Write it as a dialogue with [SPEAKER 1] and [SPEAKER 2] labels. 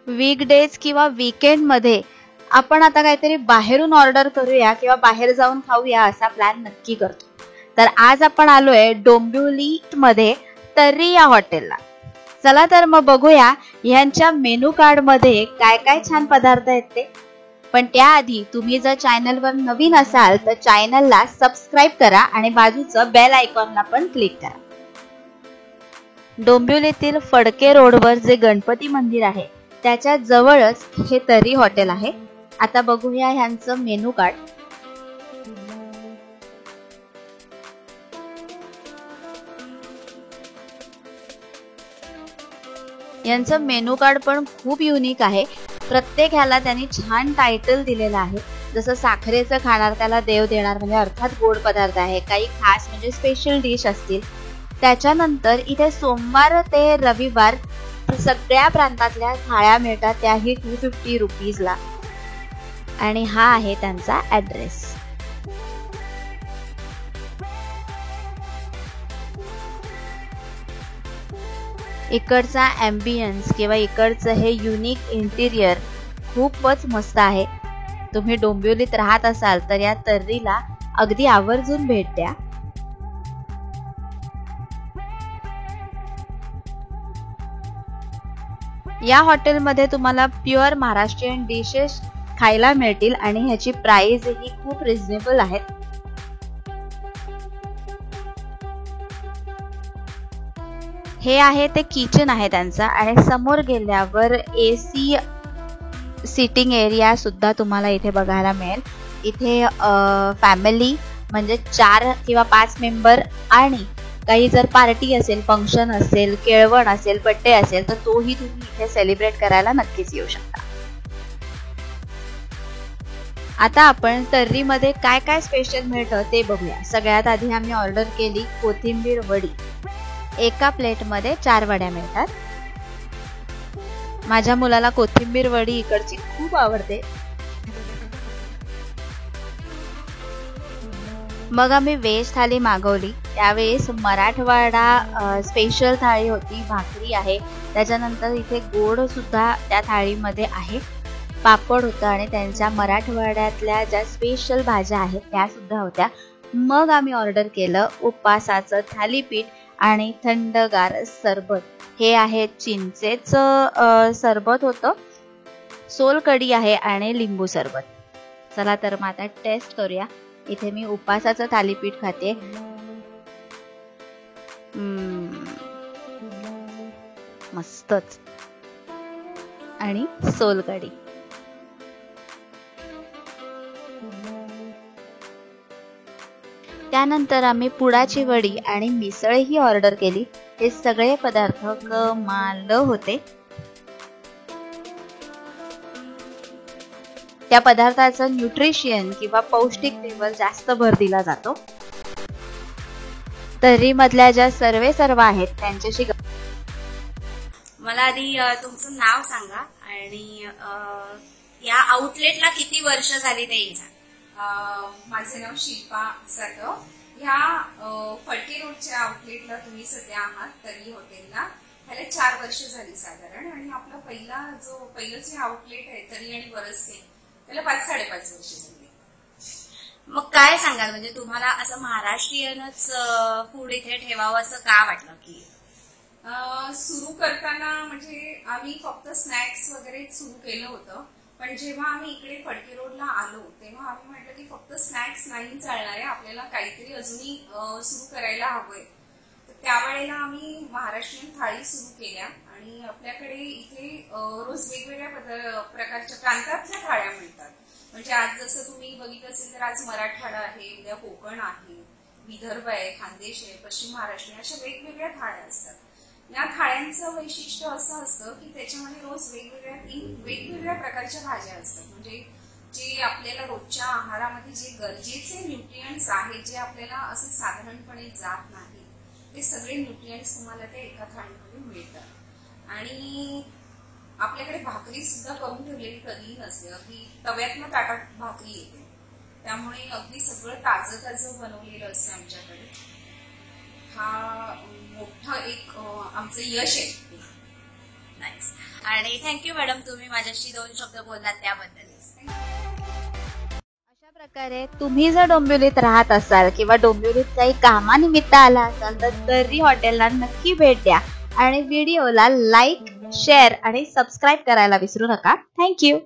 [SPEAKER 1] Weekdays किंवा weekend मध्ये आपण आता काहीतरी बाहेरून ऑर्डर करूया किंवा बाहेर जाऊन खाऊया असा प्लॅन नक्की करतो. तर आज आपण आलोय डोंबिवली मध्ये तर्री या हॉटेलला. चला तर मग बघूया ह्यांच्या मेनू कार्ड मध्ये काय काय छान पदार्थ आहेत ते. पण त्याआधी तुम्ही जर चॅनलवर नवीन असाल तर चॅनलला सबस्क्राईब करा आणि बाजूचं बेल आयकॉनला पण क्लिक करा. डोंबिवलीतील फडके रोडवर जे गणपती मंदिर आहे त्याच्या जवळच हे तर्री हॉटेल आहे. आता बघूया ह्यांचं मेनू कार्ड. यांचं मेनू कार्ड पण खूप युनिक आहे. प्रत्येक ह्याला त्यांनी छान टायटल दिलेलं आहे. जसं साखरेचं खाणार त्याला देव देणार म्हणजे अर्थात गोड पदार्थ आहे. काही खास म्हणजे स्पेशल डिश असतील. त्याच्यानंतर इथे सोमवार ते रविवार सगळ्या प्रांतातल्या थाळ्या मिळतात, त्याही 250 रुपीजला. आणि हा आहे त्यांचा ऍड्रेस. इकडचा ॲम्बियन्स किंवा इकडचं हे युनिक इंटिरियर खूपच मस्त आहे. तुम्ही डोंबिवलीत राहत असाल तर या तर्रीला अगदी आवर्जून भेट द्या. या हॉटेलमध्ये तुम्हाला प्युअर महाराष्ट्रीयन डिशेस खायला मिळतील आणि ह्याची प्राइस ही खूप रिझनेबल आहे. हे आहे ते किचन आहे त्यांचा आणि समोर गेल्यावर AC सिटिंग एरिया सुद्धा तुम्हाला इथे बघायला मिळेल. इथे फॅमिली म्हणजे 4 किंवा 5 मेंबर आणि काही जर पार्टी असेल, फंक्शन असेल, केळवण असेल, बर्थडे असेल तर तोही तुम्ही इथे सेलिब्रेट करायला नक्कीच येऊ शकता. आता आपण तर्रीमध्ये काय काय स्पेशल मिळतं ते बघूया. सगळ्यात आधी आम्ही ऑर्डर केली कोथिंबीर वडी. एका प्लेटमध्ये 4 वड्या मिळतात. माझ्या मुलाला कोथिंबीर वडी इकडची खूप आवडते. मग आम्ही व्हेज थाली मागवली. त्यावेळेस मराठवाडा स्पेशल थाळी होती. भाकरी आहे, त्याच्यानंतर इथे गोड सुद्धा त्या थाळीमध्ये आहे. पापड होता आणि त्यांच्या मराठवाड्यातल्या ज्या स्पेशल भाज्या आहेत त्या सुद्धा होत्या. मग आम्ही ऑर्डर केलं उपासाचं थालीपीठ आणि थंडगार सरबत. हे आहे चिंचेचं सरबत होतं, सोलकढी आहे आणि लिंबू सरबत. चला तर मग आता टेस्ट करूया. इथे मी उपासाचं थालीपीठ खाते. मस्तच. आणि सोलकढी. त्यानंतर आम्ही पुडाची वडी आणि मिसळही ऑर्डर केली. हे सगळे पदार्थ कमाल होते. त्या पदार्थाचं न्यूट्रिशन किंवा पौष्टिकतेवर जास्त भर दिला जातो. तर्री मधल्या ज्या सर्व आहेत त्यांच्याशी
[SPEAKER 2] मला आधी तुमचं नाव सांगा आणि या आउटलेटला किती वर्ष झाली ते सांगा.
[SPEAKER 3] माझे नाव शिल्पा जाधव. ह्या फडके रोडच्या आउटलेटला तुम्ही सध्या आहात तर्री हॉटेलला. ह्याला 4 वर्ष झाली साधारण. आणि आपला पहिलं जे आउटलेट आहे तर्री आणि वरसते त्याला 5-5.5 वर्ष झाली.
[SPEAKER 2] मग काय सांगाल, म्हणजे तुम्हाला असं महाराष्ट्रीयनच फूड इथे ठेवावं असं का वाटलं? की
[SPEAKER 3] सुरू करताना म्हणजे आम्ही फक्त स्नॅक्स वगैरे सुरू केलं होतं, पण जेव्हा आम्ही इकडे फडके रोडला आलो तेव्हा आम्ही म्हटलं की फक्त स्नॅक्स नाही चालणार आहे, आपल्याला काहीतरी अजूनही सुरू करायला हवंय. तर त्यावेळेला आम्ही महाराष्ट्रीयन थाळी सुरू केल्या आणि आपल्याकडे इथे रोज वेगवेगळ्या प्रकारच्या प्रांतातल्या थाळ्या मिळतात. म्हणजे आज जसं तुम्ही बघितलं असेल तर आज मराठवाडा आहे, उद्या कोकण आहे, विदर्भ आहे, खानदेश आहे, पश्चिम महाराष्ट्र, अशा वेगवेगळ्या थाळ्या असतात. या थाळ्यांचं वैशिष्ट्य असं असतं की त्याच्यामध्ये रोज वेगवेगळ्या प्रकारच्या भाज्या असतात. म्हणजे जे आपल्याला रोजच्या आहारामध्ये जे गरजेचे न्यूट्रिएंट्स आहेत, जे आपल्याला असं साधारणपणे जात नाही, ते सगळे न्यूट्रिएंट्स तुम्हाला त्या एका थाळीमध्ये मिळतात. आणि आपल्याकडे भाकरी सुद्धा करून ठेवलेली कधीही नसते. अगदी तव्यातनं ताटात भाकरी येते. त्यामुळे अगदी सगळं ताजं बनवलेलं असतं आमच्याकडे. हा मोठं एक आमचं यश आहे.
[SPEAKER 2] नाईस. आणि थँक्यू मॅडम, तुम्ही माझ्याशी 2 शब्द बोललात त्याबद्दल.
[SPEAKER 1] अशा प्रकारे तुम्ही जर डोंबिवलीत राहत असाल किंवा डोंबिवलीत काही कामानिमित्त आला असाल तर तर्री हॉटेलला नक्की भेट द्या आणि व्हिडिओला लाईक, शेअर आणि सबस्क्राईब करायला विसरू नका. थँक्यू.